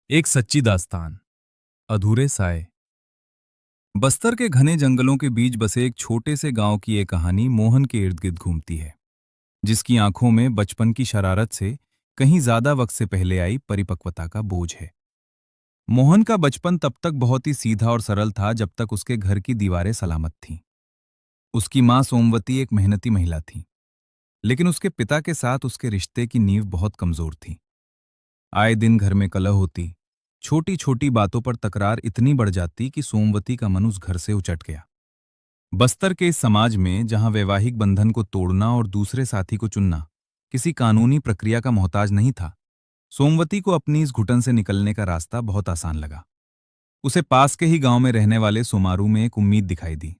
एक सच्ची दास्तान। अधूरे साए। बस्तर के घने जंगलों के बीच बसे एक छोटे से गांव की ये कहानी मोहन के इर्द गिर्द घूमती है, जिसकी आंखों में बचपन की शरारत से कहीं ज्यादा वक्त से पहले आई परिपक्वता का बोझ है। मोहन का बचपन तब तक बहुत ही सीधा और सरल था जब तक उसके घर की दीवारें सलामत थीं। उसकी मां सोमवती एक मेहनती महिला थी, लेकिन उसके पिता के साथ उसके रिश्ते की नींव बहुत कमजोर थी। आए दिन घर में कलह होती, छोटी छोटी बातों पर तकरार इतनी बढ़ जाती कि सोमवती का मन उस घर से उचट गया। बस्तर के इस समाज में जहां वैवाहिक बंधन को तोड़ना और दूसरे साथी को चुनना किसी कानूनी प्रक्रिया का मोहताज नहीं था, सोमवती को अपनी इस घुटन से निकलने का रास्ता बहुत आसान लगा। उसे पास के ही गांव में रहने वाले सोमारू में एक उम्मीद दिखाई दी।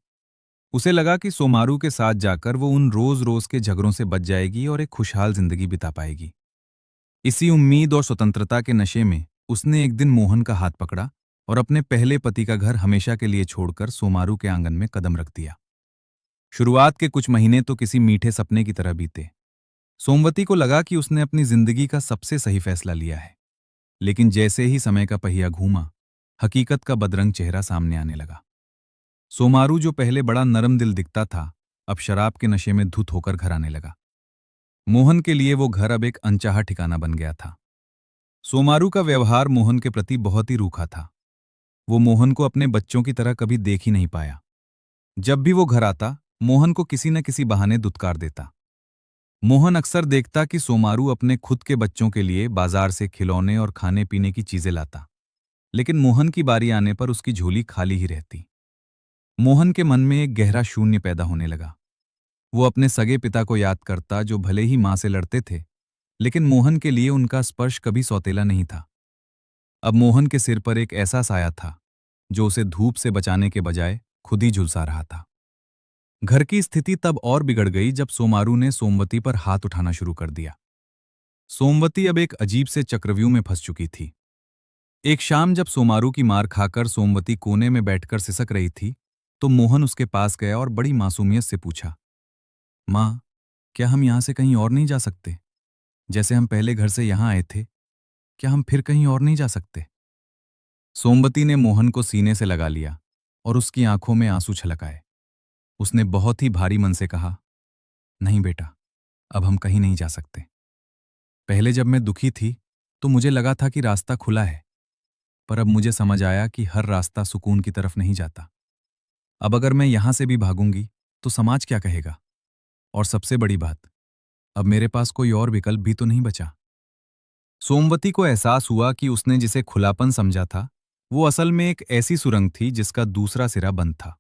उसे लगा कि सोमारू के साथ जाकर वो उन रोज रोज के झगड़ों से बच जाएगी और एक खुशहाल जिंदगी बिता पाएगी। इसी उम्मीद और स्वतंत्रता के नशे में उसने एक दिन मोहन का हाथ पकड़ा और अपने पहले पति का घर हमेशा के लिए छोड़कर सोमारू के आंगन में कदम रख दिया। शुरुआत के कुछ महीने तो किसी मीठे सपने की तरह बीते। सोमवती को लगा कि उसने अपनी जिंदगी का सबसे सही फैसला लिया है। लेकिन जैसे ही समय का पहिया घूमा, हकीकत का बदरंग चेहरा सामने आने लगा। सोमारू जो पहले बड़ा नरम दिल दिखता था, अब शराब के नशे में धुत होकर घर आने लगा। मोहन के लिए वो घर अब एक अनचाहा ठिकाना बन गया था। सोमारू का व्यवहार मोहन के प्रति बहुत ही रूखा था। वो मोहन को अपने बच्चों की तरह कभी देख ही नहीं पाया। जब भी वो घर आता, मोहन को किसी न किसी बहाने दुत्कार देता। मोहन अक्सर देखता कि सोमारू अपने खुद के बच्चों के लिए बाजार से खिलौने और खाने पीने की चीजें लाता, लेकिन मोहन की बारी आने पर उसकी झोली खाली ही रहती। मोहन के मन में एक गहरा शून्य पैदा होने लगा। वो अपने सगे पिता को याद करता, जो भले ही मां से लड़ते थे, लेकिन मोहन के लिए उनका स्पर्श कभी सौतेला नहीं था। अब मोहन के सिर पर एक ऐसा साया था जो उसे धूप से बचाने के बजाय खुद ही झुलसा रहा था। घर की स्थिति तब और बिगड़ गई जब सोमारू ने सोमवती पर हाथ उठाना शुरू कर दिया। सोमवती अब एक अजीब से चक्रव्यूह में फंस चुकी थी। एक शाम जब सोमारू की मार खाकर सोमवती कोने में बैठकर सिसक रही थी, तो मोहन उसके पास गया और बड़ी मासूमियत से पूछा, मां, क्या हम यहां से कहीं और नहीं जा सकते? जैसे हम पहले घर से यहां आए थे, क्या हम फिर कहीं और नहीं जा सकते? सोमवती ने मोहन को सीने से लगा लिया और उसकी आंखों में आंसू छलक आए। उसने बहुत ही भारी मन से कहा, नहीं बेटा, अब हम कहीं नहीं जा सकते। पहले जब मैं दुखी थी तो मुझे लगा था कि रास्ता खुला है, पर अब मुझे समझ आया कि हर रास्ता सुकून की तरफ नहीं जाता। अब अगर मैं यहां से भी भागूंगी तो समाज क्या कहेगा? और सबसे बड़ी बात, अब मेरे पास कोई और विकल्प भी तो नहीं बचा। सोमवती को एहसास हुआ कि उसने जिसे खुलापन समझा था, वो असल में एक ऐसी सुरंग थी जिसका दूसरा सिरा बंद था।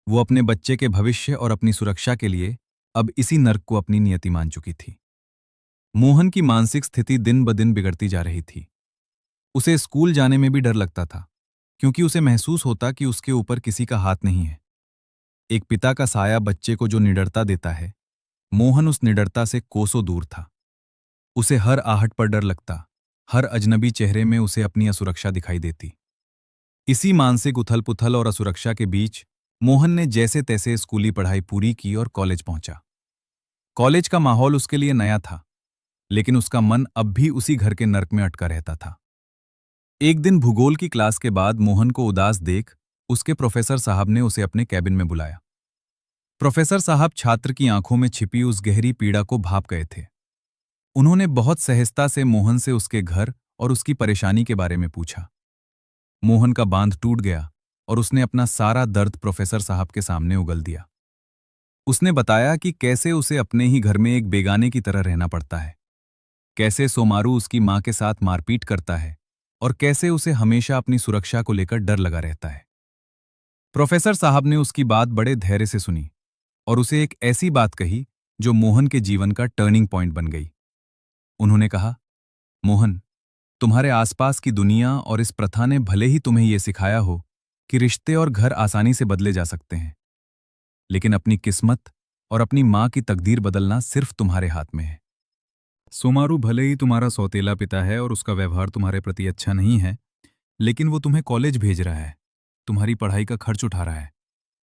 वो अपने बच्चे के भविष्य और अपनी सुरक्षा के लिए अब इसी नर्क को अपनी नियति मान चुकी थी। मोहन की मानसिक स्थिति दिन ब दिन बिगड़ती जा रही थी। उसे स्कूल जाने में भी डर लगता था, क्योंकि उसे महसूस होता कि उसके ऊपर किसी का हाथ नहीं है। एक पिता का साया बच्चे को जो निडरता देता है, मोहन उस निडरता से कोसों दूर था। उसे हर आहट पर डर लगता, हर अजनबी चेहरे में उसे अपनी असुरक्षा दिखाई देती। इसी मानसिक उथल पुथल और असुरक्षा के बीच मोहन ने जैसे तैसे स्कूली पढ़ाई पूरी की और कॉलेज पहुंचा। कॉलेज का माहौल उसके लिए नया था, लेकिन उसका मन अब भी उसी घर के नर्क में अटका रहता था। एक दिन भूगोल की क्लास के बाद मोहन को उदास देख उसके प्रोफेसर साहब ने उसे अपने कैबिन में बुलाया। प्रोफेसर साहब छात्र की आंखों में छिपी उस गहरी पीड़ा को भाप गए थे। उन्होंने बहुत सहजता से मोहन से उसके घर और उसकी परेशानी के बारे में पूछा। मोहन का बांध टूट गया और उसने अपना सारा दर्द प्रोफेसर साहब के सामने उगल दिया। उसने बताया कि कैसे उसे अपने ही घर में एक बेगाने की तरह रहना पड़ता है, कैसे सोमारू उसकी मां के साथ मारपीट करता है और कैसे उसे हमेशा अपनी सुरक्षा को लेकर डर लगा रहता है। प्रोफेसर साहब ने उसकी बात बड़े धैर्य से सुनी और उसे एक ऐसी बात कही जो मोहन के जीवन का टर्निंग पॉइंट बन गई। उन्होंने कहा, मोहन, तुम्हारे आसपास की दुनिया और इस प्रथा ने भले ही तुम्हें यह सिखाया हो कि रिश्ते और घर आसानी से बदले जा सकते हैं, लेकिन अपनी किस्मत और अपनी मां की तकदीर बदलना सिर्फ तुम्हारे हाथ में है। सोमारू भले ही तुम्हारा सौतेला पिता है और उसका व्यवहार तुम्हारे प्रति अच्छा नहीं है, लेकिन वो तुम्हें कॉलेज भेज रहा है, तुम्हारी पढ़ाई का खर्च उठा रहा है।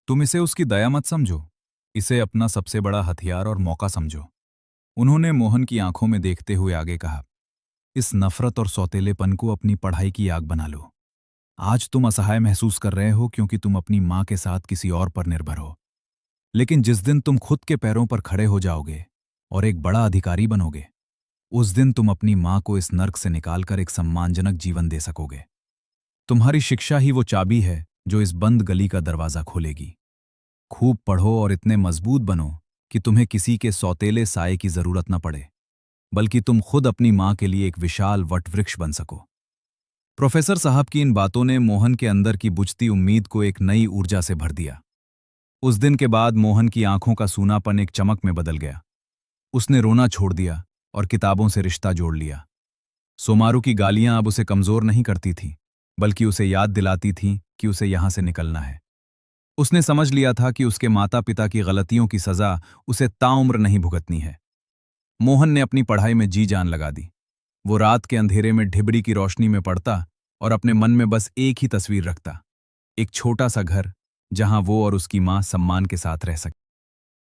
तुम इसे उसकी दया मत समझो, इसे अपना सबसे बड़ा हथियार और मौका समझो। उन्होंने मोहन की आंखों में देखते हुए आगे कहा, इस नफरत और सौतेलेपन को अपनी पढ़ाई की आग बना लो। आज तुम असहाय महसूस कर रहे हो क्योंकि तुम अपनी माँ के साथ किसी और पर निर्भर हो। लेकिन जिस दिन तुम खुद के पैरों पर खड़े हो जाओगे और एक बड़ा अधिकारी बनोगे, उस दिन तुम अपनी माँ को इस नर्क से निकालकर एक सम्मानजनक जीवन दे सकोगे। तुम्हारी शिक्षा ही वो चाबी है जो इस बंद गली का दरवाजा खोलेगी। खूब पढ़ो और इतने मजबूत बनो कि तुम्हें किसी के सौतेले साए की जरूरत न पड़े, बल्कि तुम खुद अपनी माँ के लिए एक विशाल वटवृक्ष बन सको। प्रोफेसर साहब की इन बातों ने मोहन के अंदर की बुझती उम्मीद को एक नई ऊर्जा से भर दिया। उस दिन के बाद मोहन की आंखों का सूनापन एक चमक में बदल गया। उसने रोना छोड़ दिया और किताबों से रिश्ता जोड़ लिया। सोमारू की गालियां अब उसे कमजोर नहीं करती थीं, बल्कि उसे याद दिलाती थीं कि उसे यहां से निकलना है। उसने समझ लिया था कि उसके माता पिता की गलतियों की सजा उसे ताउम्र नहीं भुगतनी है। मोहन ने अपनी पढ़ाई में जी जान लगा दी। वो रात के अंधेरे में ढिबरी की रोशनी में पढ़ता और अपने मन में बस एक ही तस्वीर रखता, एक छोटा सा घर जहां वो और उसकी मां सम्मान के साथ रह सकते।